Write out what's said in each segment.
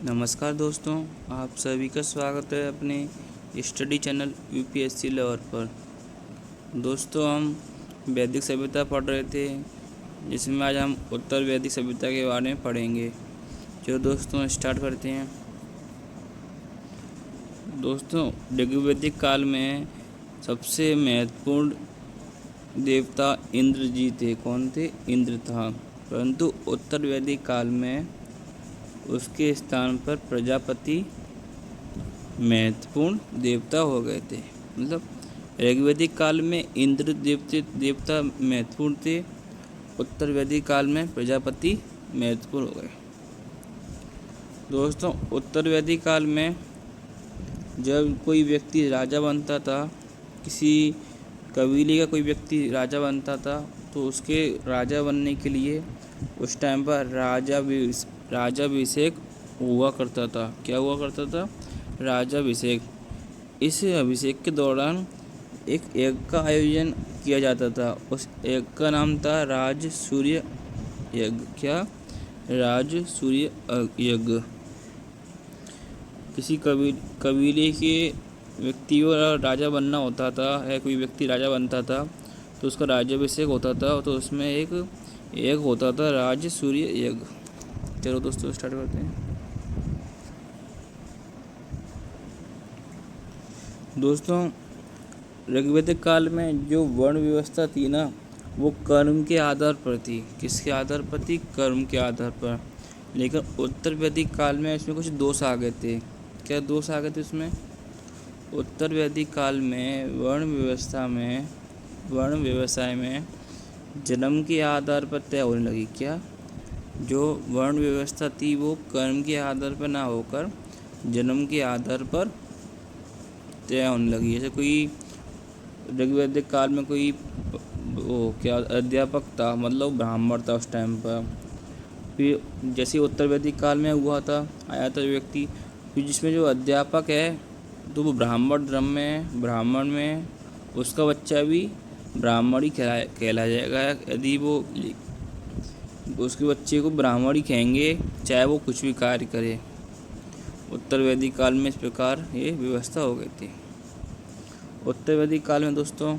नमस्कार दोस्तों, आप सभी का स्वागत है अपने स्टडी चैनल यूपीएससी लेवल पर। दोस्तों, हम वैदिक सभ्यता पढ़ रहे थे, जिसमें आज हम उत्तर वैदिक सभ्यता के बारे में पढ़ेंगे। जो दोस्तों स्टार्ट करते हैं। दोस्तों, ऋग्वैदिक काल में सबसे महत्वपूर्ण देवता इंद्र जी थे। कौन थे? इंद्र था। परंतु उत्तर वैदिक काल में उसके स्थान पर प्रजापति महत्वपूर्ण देवता हो गए थे। मतलब ऋग्वैदिक काल में इंद्र देवता महत्वपूर्ण थे, उत्तर वैदिक काल में प्रजापति महत्वपूर्ण हो गए। दोस्तों, उत्तर वैदिक काल में जब कोई व्यक्ति राजा बनता था, किसी कबीले का कोई व्यक्ति राजा बनता था, तो उसके राजा बनने के लिए उस टाइम पर राजाभिषेक हुआ करता था। क्या हुआ करता था? राजाभिषेक। इस अभिषेक के दौरान एक यज्ञ का आयोजन किया जाता था। उस यज्ञ का नाम था राजसूय यज्ञ। क्या? राजसूय यज्ञ। किसी कबीले के व्यक्ति को राजा बनना होता था, या कोई व्यक्ति राजा बनता था, तो उसका राज्याभिषेक होता था। तो उसमें एक यज्ञ होता था, राजसूय यज्ञ। चलो दोस्तों स्टार्ट करते हैं। दोस्तों, ऋग्वैदिक काल में जो वर्ण व्यवस्था थी ना, वो कर्म के आधार पर थी। किसके आधार पर थी? कर्म के आधार पर। लेकिन उत्तर वैदिक काल में इसमें कुछ दोष आ गए थे। क्या दोष आ गए थे इसमें? उत्तर वैदिक काल में वर्ण व्यवसाय में जन्म के आधार पर तय होने लगी। क्या? जो वर्ण व्यवस्था थी वो कर्म के आधार पर ना होकर जन्म के आधार पर तय होने लगी। जैसे कोई ऋग्वैदिक काल में कोई अध्यापक था, मतलब ब्राह्मण था उस टाइम पर। फिर जैसे उत्तर वैदिक काल में आया था व्यक्ति, फिर जिसमें जो अध्यापक है तो वो ब्राह्मण में उसका बच्चा भी ब्राह्मण ही कहला जाएगा। यदि वो उसके बच्चे को ब्राह्मण ही कहेंगे, चाहे वो कुछ भी कार्य करे। उत्तर वैदिक काल में इस प्रकार ये व्यवस्था हो गई थी। उत्तर वैदिक काल में दोस्तों,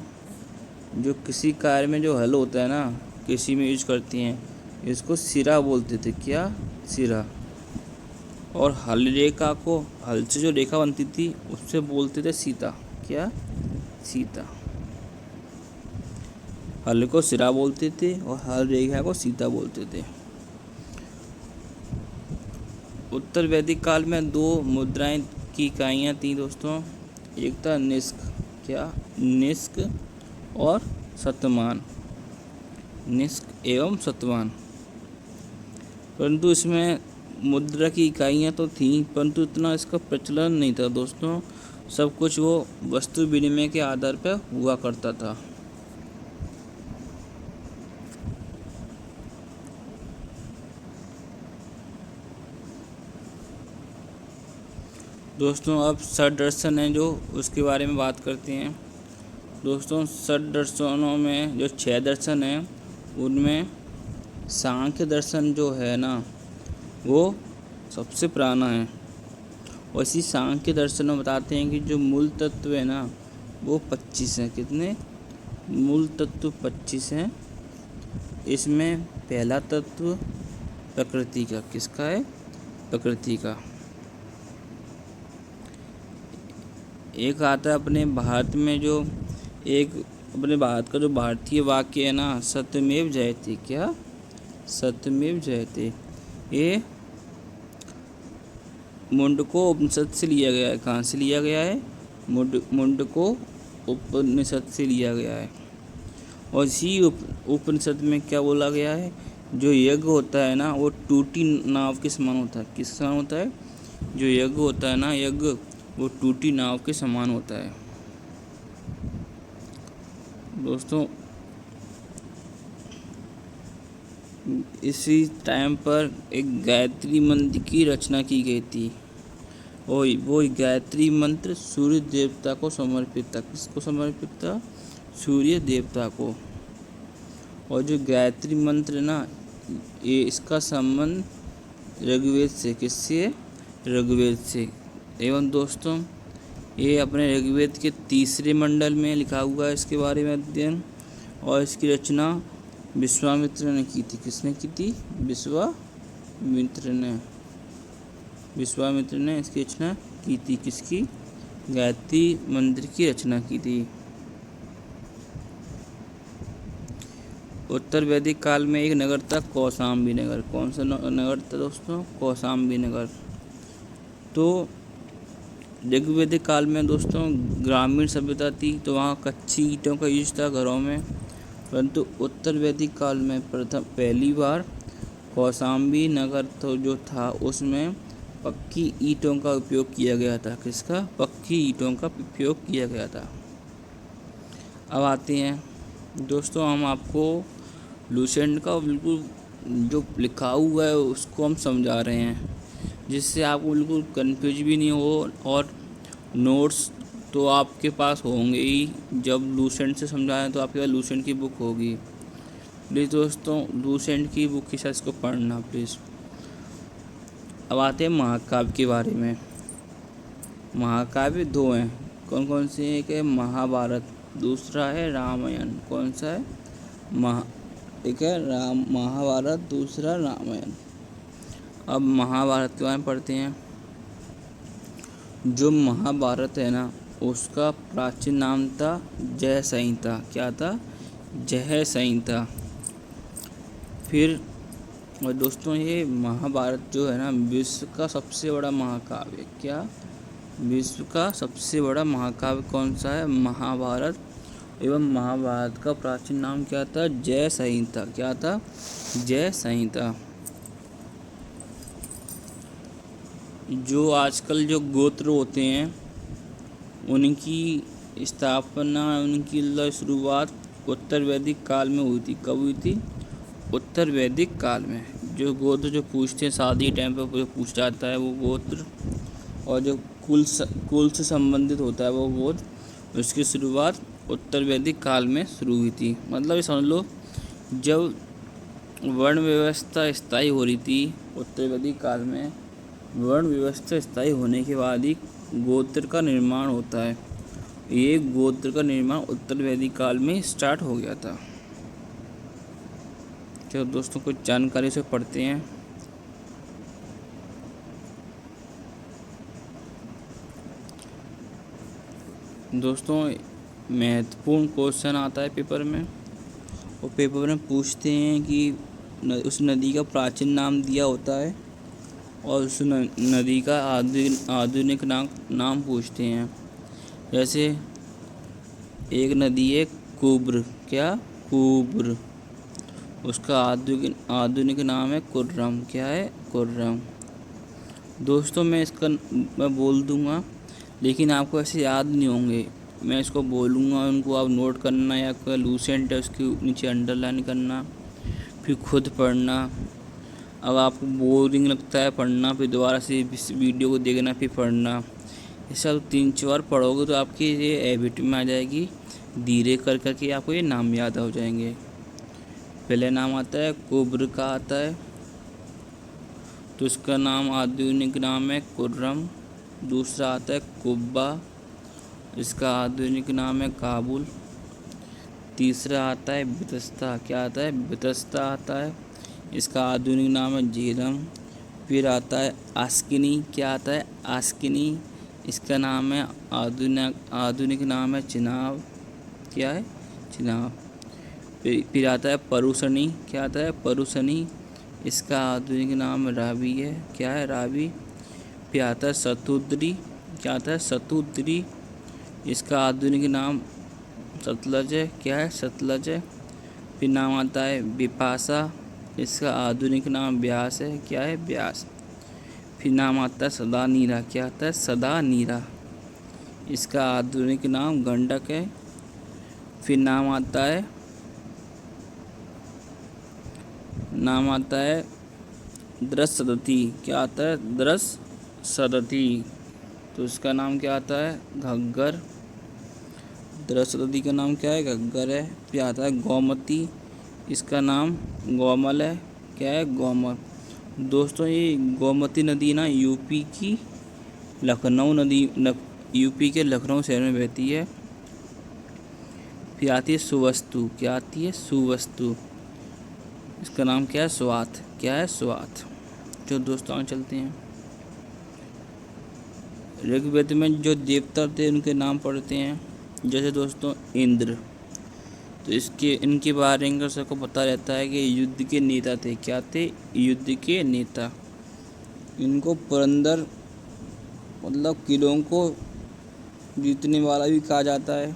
जो किसी कार्य में जो हल होता है ना, कृषि में यूज करती हैं, इसको सिरा बोलते थे। क्या? सिरा। और हल से जो रेखा बनती थी उससे बोलते थे सीता। क्या? सीता। हल को सिरा बोलते थे और हल रेखा को सीता बोलते थे। उत्तर वैदिक काल में दो मुद्राएं की इकाइयाँ थी दोस्तों। एक था निष्क। क्या? निष्क और शतमान। निष्क एवं शतमान। परंतु इसमें मुद्रा की इकाइयाँ तो थीं, परंतु इतना इसका प्रचलन नहीं था दोस्तों। सब कुछ वो वस्तु विनिमय के आधार पर हुआ करता था। दोस्तों, अब षट दर्शन है जो उसके बारे में बात करते हैं। दोस्तों, षट दर्शनों में जो 6 दर्शन हैं, उनमें सांख्य दर्शन जो है ना, वो सबसे पुराना है। और इसी सांख्य दर्शन में बताते हैं कि जो मूल तत्व है ना, वो 25 हैं। कितने? मूल तत्व 25 हैं। इसमें पहला तत्व प्रकृति का। किसका है? प्रकृति का। एक आता है अपने भारत में जो अपने भारत का जो भारतीय वाक्य है ना, सत्यमेव जयते। क्या? सत्यमेव जयते। ये मुंडको उपनिषद से लिया गया है। कहाँ से लिया गया है? मुंडको उपनिषद से लिया गया है। और इसी उपनिषद में क्या बोला गया है? जो यज्ञ होता है ना, वो टूटी नाव के समान होता है। किस समान होता है? जो यज्ञ होता है ना, वो टूटी नाव के समान होता है। दोस्तों, इसी टाइम पर एक गायत्री मंत्र की रचना की गई थी। और वो गायत्री मंत्र सूर्य देवता को समर्पित था। किसको समर्पित था? सूर्य देवता को। और जो गायत्री मंत्र ना, ये इसका संबंध ऋग्वेद से। किससे? ऋग्वेद से। एवं दोस्तों ये अपने ऋग्वेद के तीसरे मंडल में लिखा हुआ है इसके बारे में अध्ययन, और इसकी रचना विश्वामित्र ने की थी। किसने की थी? विश्वामित्र ने इसकी रचना की थी। किसकी? गायत्री मंत्र की रचना की थी। उत्तर वैदिक काल में एक नगर था कौशाम्बी नगर। कौन सा नगर था दोस्तों? कौशाम्बी नगर। तो ऋग्वैदिक काल में दोस्तों ग्रामीण सभ्यता थी, तो वहाँ कच्ची ईंटों का यूज था घरों में। परंतु उत्तर वैदिक काल में पहली बार कौशाम्बी नगर तो जो था उसमें पक्की ईंटों का उपयोग किया गया था। किसका? पक्की ईंटों का उपयोग किया गया था। अब आते हैं दोस्तों, हम आपको लूसेंट का बिल्कुल जो लिखा हुआ है उसको हम समझा रहे हैं, जिससे आपको बिल्कुल कंफ्यूज भी नहीं हो, और नोट्स तो आपके पास होंगे ही। जब लूसेंट से समझाएं तो आपके पास लूसेंट की बुक होगी। प्लीज़ दोस्तों लूसेंट की बुक के साथ इसको पढ़ना प्लीज़। अब आते हैं महाकाव्य के बारे में। महाकाव्य दो हैं। कौन कौन से हैं? एक है महाभारत, दूसरा है रामायण। कौन सा है? एक है महाभारत, दूसरा रामायण। अब महाभारत के बारे में पढ़ते हैं। जो महाभारत है ना, उसका प्राचीन नाम था जय संहिता। क्या था? जय संहिता। फिर और दोस्तों ये महाभारत जो है ना, विश्व का सबसे बड़ा महाकाव्य। क्या? विश्व का सबसे बड़ा महाकाव्य कौन सा है? महाभारत। एवं महाभारत का प्राचीन नाम क्या था? जय संहिता। क्या था? जय संहिता। जो आजकल जो गोत्र होते हैं उनकी स्थापना, उनकी शुरुआत उत्तर वैदिक काल में हुई थी। कब हुई थी? उत्तर वैदिक काल में। जो गोत्र जो पूछते हैं शादी टाइम पर पूछा जाता है वो गोत्र, और जो कुल से संबंधित होता है वो गोत्र, उसकी शुरुआत उत्तर वैदिक काल में शुरू हुई थी। मतलब समझ लो जब वर्ण व्यवस्था स्थायी हो रही थी उत्तर वैदिक काल में, वर्ण व्यवस्था स्थायी होने के बाद ही गोत्र का निर्माण होता है। ये गोत्र का निर्माण उत्तर वैदिक काल में स्टार्ट हो गया था। चलो दोस्तों कुछ जानकारी से पढ़ते हैं। दोस्तों महत्वपूर्ण क्वेश्चन आता है पेपर में, और पेपर में पूछते हैं कि उस नदी का प्राचीन नाम दिया होता है, और उस नदी का आधुनिक नाम पूछते हैं। जैसे एक नदी है कुब्र। क्या? कुब्र। उसका आधुनिक नाम है कुर्रम। क्या है? कुर्रम। दोस्तों मैं बोल दूंगा, लेकिन आपको ऐसे याद नहीं होंगे। मैं इसको बोलूँगा, उनको आप नोट करना, या कोई लूसेंट है उसके नीचे अंडरलाइन करना, फिर खुद पढ़ना। अब आपको बोरिंग लगता है पढ़ना, फिर दोबारा से इस वीडियो को देखना, फिर पढ़ना। ऐसा 3-4 बार पढ़ोगे तो आपकी ये हैबिट में आ जाएगी। धीरे कर करके आपको ये नाम याद हो जाएंगे। पहले नाम आता है कुब्र का आता है, तो इसका नाम आधुनिक नाम है कुर्रम। दूसरा आता है कुब्बा, इसका आधुनिक नाम है काबुल। तीसरा आता है बितस्ता। क्या आता है? बितस्ता आता है, इसका आधुनिक नाम है झेलम। फिर आता है आस्किनी। क्या आता है? आस्किनी, इसका नाम है आधुनिक नाम है चिनाब। क्या है? चिनाब। फिर आता है परुसनी। क्या आता है? परुसनी, इसका आधुनिक नाम रावी है। क्या है? रावी। फिर आता है सतुद्री। क्या आता है? सतुद्री, इसका आधुनिक नाम सतलज है। क्या है? सतलज है। फिर नाम आता है बिपाशा, इसका आधुनिक नाम ब्यास है। क्या है? ब्यास। फिर नाम आता है सदा नीरा। क्या आता है? सदा नीरा, इसका आधुनिक नाम गंडक है। फिर नाम आता है द्रसदती। क्या आता है? द्रसदती, तो इसका नाम क्या आता है? घग्गर। द्रसदती का नाम क्या है? घग्गर है। फिर आता है गोमती, इसका नाम गोमल है। क्या है? गोमल। दोस्तों ये गोमती नदी ना यूपी की लखनऊ नदी यूपी के लखनऊ शहर में बहती है। फिर आती है सुवस्तु, क्या आती है? सुवस्तु। इसका नाम क्या है? स्वात। क्या है? स्वात। जो दोस्तों आगे चलते हैं, ऋग्वेद में जो देवता थे उनके नाम पढ़ते हैं। जैसे दोस्तों इंद्र, तो इनके बारे में सबको पता रहता है कि युद्ध के नेता थे। क्या थे? युद्ध के नेता। इनको पुरंदर मतलब किलों को जीतने वाला भी कहा जाता है।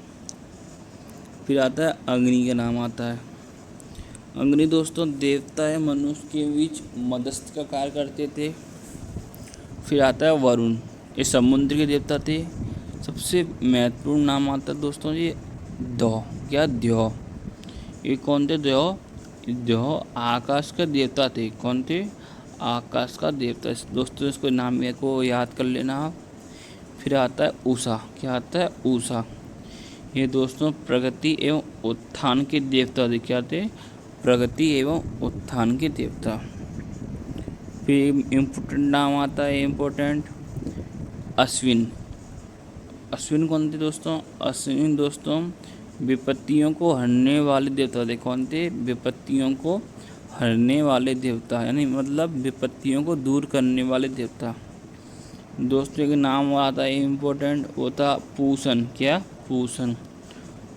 फिर आता है अग्नि, का नाम आता है। अग्नि दोस्तों देवता है, मनुष्य के बीच मध्यस्थ का कार्य करते थे। फिर आता है वरुण, ये समुद्र के देवता थे। सबसे महत्वपूर्ण नाम आता है दोस्तों ये द्यौ। क्या? द्यौ। ये कौन थे? द्यौ। द्यौ आकाश के देवता थे। कौन थे? आकाश का देवता। दोस्तों इसको नाम को याद कर लेना आप। फिर आता है उषा। क्या आता है? उषा। ये दोस्तों प्रगति एवं उत्थान के देवता थे। क्या थे? प्रगति एवं उत्थान के देवता। फिर इम्पोर्टेंट नाम आता है, इम्पोर्टेंट अश्विन। अश्विन कौन थे दोस्तों? अश्विन दोस्तों विपत्तियों को हरने वाले देवता थे। कौन थे? विपत्तियों को हरने वाले देवता, यानी मतलब विपत्तियों को दूर करने वाले देवता। दोस्तों के नाम आता है इम्पोर्टेंट, वो था पूषण। क्या? पूषण।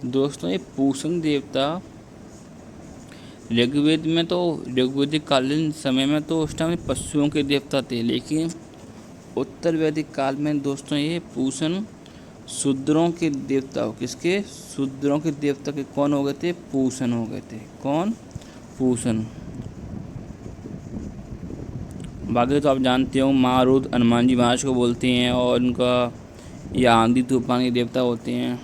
दोस्तों ये पूषण देवता ऋग्वेद में तो ऋग्वेदिक कालीन समय में तो उस टाइम पशुओं के देवता थे, लेकिन उत्तर वैदिक काल में दोस्तों ये पूषण शूद्रों के देवता हो। किसके? शूद्रों के देवता के कौन हो गए थे? पूषण हो गए थे। कौन? पूषण। बाकी तो आप जानते हो मारुत हनुमान जी महाराज को बोलते हैं, और उनका या आंधी तूफान के देवता होते हैं।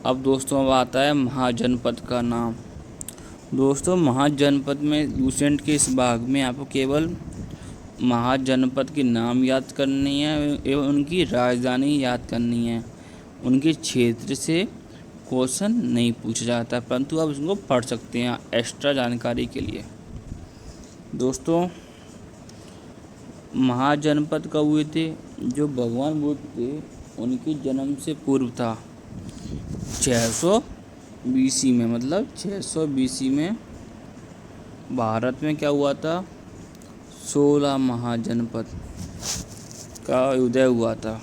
अब दोस्तों अब आता है महाजनपद का नाम। दोस्तों महाजनपद में लूसेंट के इस भाग में आपको केवल महाजनपद के नाम याद करनी है एवं उनकी राजधानी याद करनी है। उनके क्षेत्र से क्वेश्चन नहीं पूछा जाता, परंतु आप उसको पढ़ सकते हैं एक्स्ट्रा जानकारी के लिए। दोस्तों महाजनपद कब हुए थे? जो भगवान बुद्ध थे उनके जन्म से पूर्व था, 600 BC में। मतलब 600 BC में भारत में क्या हुआ था? 16 महाजनपद का उदय हुआ था।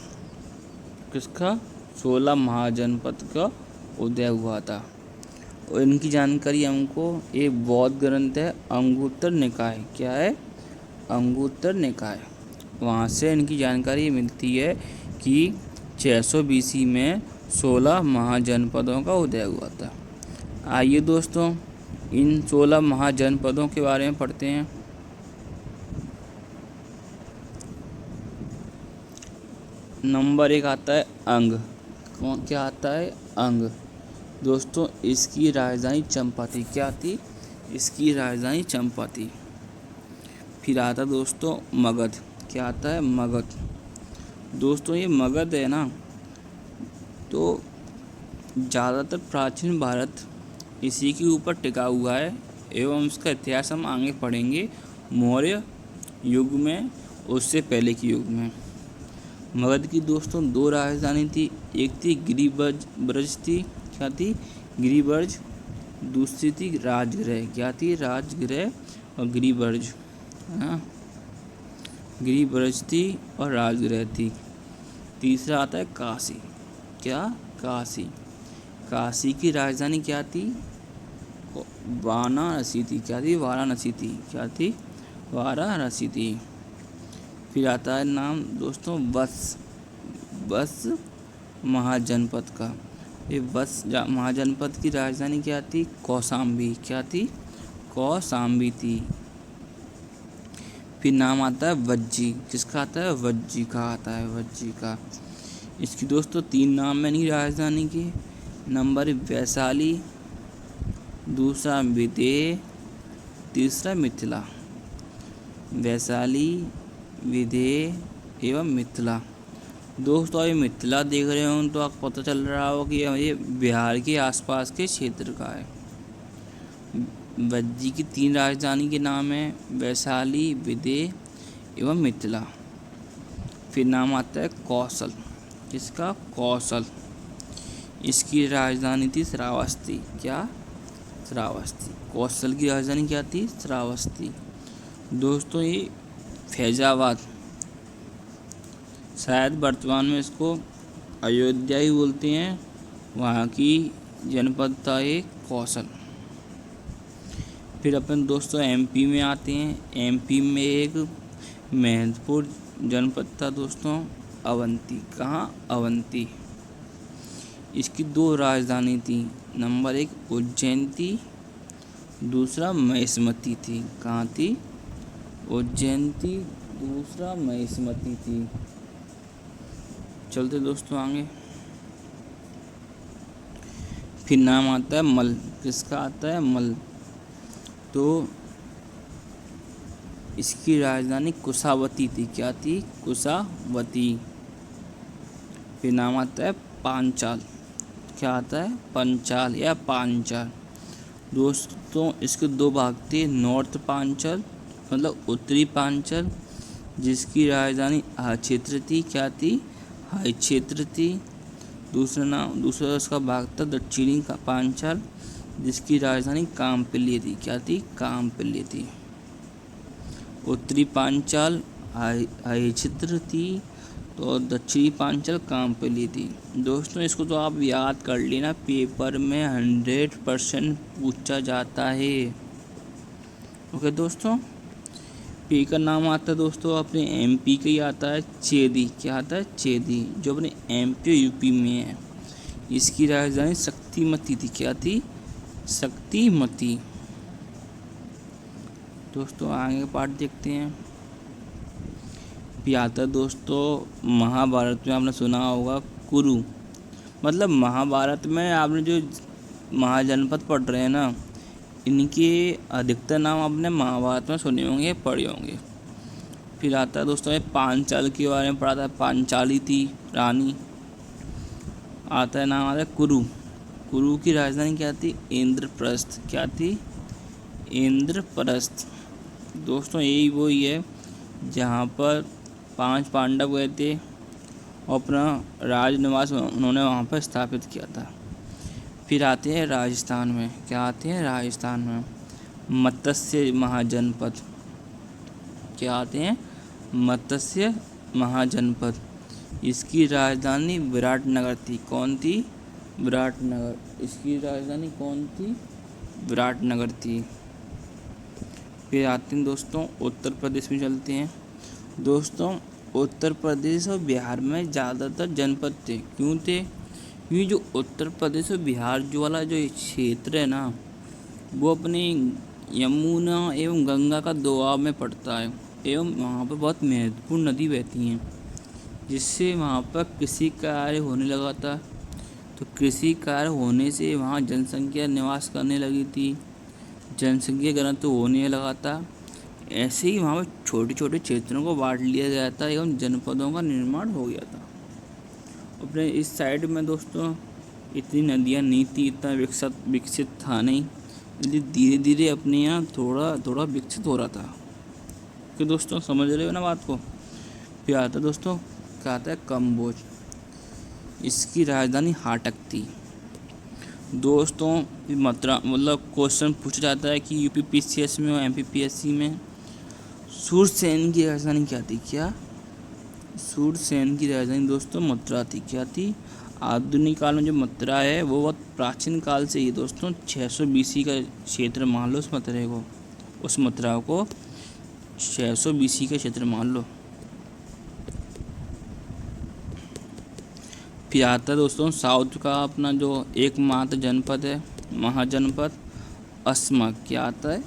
किसका? 16 महाजनपद का उदय हुआ था। और इनकी जानकारी हमको एक बौद्ध ग्रंथ है अंगुत्तर निकाय। क्या है? अंगुत्तर निकाय। वहाँ से इनकी जानकारी मिलती है कि 600 BC में 16 महाजनपदों का उदय हुआ था। आइए दोस्तों इन 16 महाजनपदों के बारे में पढ़ते हैं। नंबर 1 आता है अंग। कौन? क्या आता है? अंग। दोस्तों इसकी राजधानी चंपा थी। क्या थी? इसकी राजधानी चंपा थी। फिर आता दोस्तों मगध। क्या आता है? मगध। दोस्तों ये मगध है ना, तो ज़्यादातर प्राचीन भारत इसी के ऊपर टिका हुआ है एवं इसका इतिहास हम आगे पढ़ेंगे मौर्य युग में, उससे पहले के युग में। मगध की दोस्तों 2 राजधानी थी, एक थी गिरिब्रज थी। क्या थी? गिरिब्रज। दूसरी थी राजगृह। क्या थी? राजगृह और गिरिब्रज, है ना। गिरिब्रज थी और राजगृह थी। तीसरा आता है काशी। क्या? काशी। काशी की राजधानी क्या थी? वाराणसी थी। क्या थी? वाराणसी थी। क्या थी? वाराणसी थी। फिर आता है नाम दोस्तों बस महाजनपद का। ये बस महाजनपद की राजधानी क्या थी? कौशाम्बी। क्या थी? कौशाम्बी थी। फिर नाम आता है वज्जी। किसका आता है? वज्जी का आता है। वज्जी का। इसकी दोस्तों 3 नाम है नहीं राजधानी के। नंबर वैशाली, दूसरा विदेह, तीसरा मिथिला। वैशाली, विदेह एवं मिथिला। दोस्तों ये मिथिला देख रहे हो तो आपको पता चल रहा हो कि ये बिहार के आसपास के क्षेत्र का है। वज्जी की 3 राजधानी के नाम है, वैशाली, विदेह एवं मिथिला। फिर नाम आता है कौशल। किसका? कौशल। इसकी राजधानी थी श्रावस्ती। क्या? श्रावस्ती। कौशल की राजधानी क्या थी? श्रावस्ती। दोस्तों ये फैजाबाद, शायद वर्तमान में इसको अयोध्या ही बोलते हैं, वहाँ की जनपद था ये कौशल। फिर अपन दोस्तों एमपी में आते हैं। एमपी में एक महत्वपूर्ण जनपद था दोस्तों अवंती। कहाँ? अवंती। इसकी 2 राजधानी थी। नंबर 1 उज्जैन थी, दूसरा महिष्मती थी। कहाँ थी? उज्जैन थी, दूसरा महिष्मती थी। चलते दोस्तों आगे। फिर नाम आता है मल। किसका आता है? मल। तो इसकी राजधानी कुशावती थी। क्या थी? कुशावती। फिर नाम आता है पांचाल। क्या आता है? पंचाल या पांचाल। दोस्तों इसके 2 भाग थे। नॉर्थ पांचाल मतलब उत्तरी पांचाल, जिसकी राजधानी क्षेत्र थी। क्या थी? हाई क्षेत्र थी। दूसरा उसका भाग था दक्षिणी पांचाल, जिसकी राजधानी कामपिल्य थी। क्या थी? कामपिल्य थी। उत्तरी पांचाल हाई क्षेत्र थी, तो दक्षिणी पांचाल कामपिल्य थी। दोस्तों इसको तो आप याद कर लेना, पेपर में 100% पूछा जाता है। ओके दोस्तों। पी का नाम आता है दोस्तों अपने एमपी का ही आता है चेदी। क्या आता है? चेदी, जो अपने एमपी यूपी में है। इसकी राजधानी शक्तिमती थी। क्या थी? शक्तिमती। दोस्तों आगे पार्ट देखते हैं। आता है दोस्तों महाभारत में आपने सुना होगा कुरु, मतलब महाभारत में आपने जो महाजनपद पढ़ रहे हैं ना, इनके अधिकतर नाम आपने महाभारत में सुने होंगे, पढ़े होंगे। फिर आता है दोस्तों ये पांचाल के बारे में पढ़ा था। पांचाली थी रानी। आता है नाम आता है कुरु। कुरु की राजधानी क्या थी? इंद्रप्रस्थ। क्या थी? इंद्रप्रस्थ। दोस्तों यही वही है जहाँ पर 5 पांडव गए थे और अपना राजनिवास उन्होंने वहाँ पर स्थापित किया था। फिर आते हैं राजस्थान में। क्या आते हैं? राजस्थान में मत्स्य महाजनपद। क्या आते हैं? मत्स्य महाजनपद। इसकी राजधानी विराटनगर थी। कौन थी? विराटनगर। इसकी राजधानी कौन थी? विराटनगर थी। फिर आते हैं दोस्तों उत्तर प्रदेश में चलते हैं। दोस्तों उत्तर प्रदेश और बिहार में ज़्यादातर जनपद थे। क्यों थे? क्योंकि जो उत्तर प्रदेश और बिहार जो वाला जो क्षेत्र है ना, वो अपनी यमुना एवं गंगा का दोआब में पड़ता है, एवं वहाँ पर बहुत महत्वपूर्ण नदी बहती हैं, जिससे वहाँ पर कृषि कार्य होने लगा था। तो कृषि कार्य होने से वहाँ जनसंख्या निवास करने लगी थी, जनसंख्या घनत्व होने लगा था। ऐसे ही वहाँ पर छोटे छोटे क्षेत्रों को बांट लिया गया था एवं जनपदों का निर्माण हो गया था। अपने इस साइड में दोस्तों इतनी नदियाँ नहीं थी, इतना विकसित था नहीं, इसलिए धीरे धीरे अपने यहाँ थोड़ा थोड़ा विकसित हो रहा था। कि दोस्तों समझ रहे हो ना बात को। फिर आता दोस्तों क्या आता है? कम्बोज। इसकी राजधानी हाटक थी। दोस्तों मात्रा मतलब क्वेश्चन पूछा जाता है कि यूपीपीसीएस में और एमपीपीएससी में सूरसेन की राजधानी क्या थी? क्या? सूरसेन की राजधानी दोस्तों मथुरा थी। क्या थी? आधुनिक काल में जो मथुरा है वो बहुत प्राचीन काल से ही दोस्तों 600 BC का क्षेत्र मान लो उस मथुरा को 600 BC का क्षेत्र मान लो। फिर आता है दोस्तों साउथ का अपना जो एकमात्र जनपद है, महाजनपद अस्मक। क्या आता है?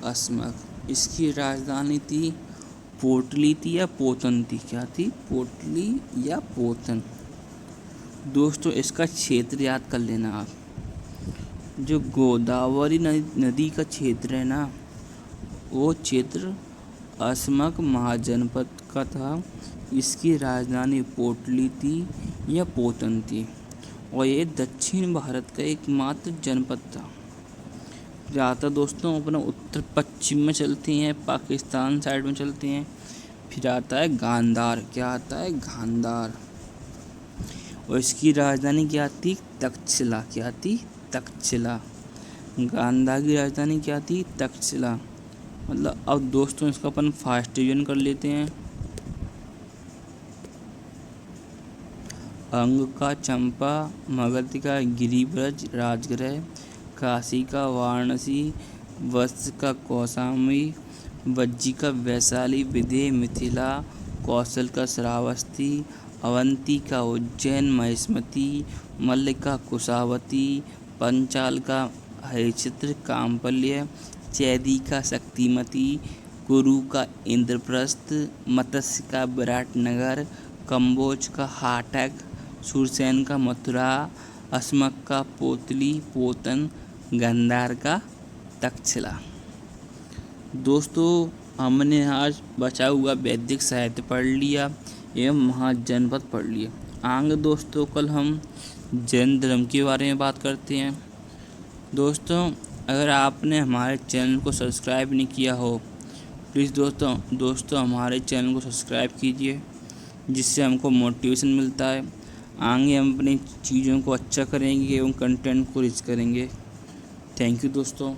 अस्मक। इसकी राजधानी थी पोटली थी या पोतन थी? क्या थी? पोटली या पोतन। दोस्तों इसका क्षेत्र याद कर लेना आप। जो गोदावरी नदी का क्षेत्र है ना, वो क्षेत्र अस्मक महाजनपद का था। इसकी राजधानी पोटली थी या पोतन थी, और ये दक्षिण भारत का एकमात्र जनपद था। फिर आता दोस्तों अपना उत्तर पश्चिम में चलते हैं, पाकिस्तान साइड में चलते हैं। फिर आता है गांधार। क्या आता है? गांधार। और इसकी राजधानी क्या थी? तक्षशिला। क्या थी? तक्षशिला। गांधार की राजधानी क्या थी? तक्षशिला। मतलब अब दोस्तों इसका अपन फास्ट रिवीजन कर लेते हैं। अंग का चंपा, मगध का गिरिब्रज राजगृह, काशी का वाराणसी, वत्स का कौशाम्बी, वज्जी का वैशाली विदेह मिथिला, कौशल का श्रावस्ती, अवंती का उज्जैन महिष्मती, मल्ल का कुशावती, पंचाल का हरिचित्र काम्पल्य, चैदी का शक्तिमती, कुरु का इंद्रप्रस्थ, मत्स्य का विराटनगर, कंबोज का हाटक, सुरसेन का मथुरा, अस्मक का पोतली पोतन, गांधार का तक्षशिला। दोस्तों हमने आज बचा हुआ वैदिक साहित्य पढ़ लिया एवं महाजनपद पढ़ लिए। आगे दोस्तों कल हम जैन धर्म के बारे में बात करते हैं। दोस्तों अगर आपने हमारे चैनल को सब्सक्राइब नहीं किया हो, प्लीज़ दोस्तों हमारे चैनल को सब्सक्राइब कीजिए, जिससे हमको मोटिवेशन मिलता है। आगे हम अपनी चीज़ों को अच्छा करेंगे एवं कंटेंट को रिच करेंगे। थैंक यू दोस्तों।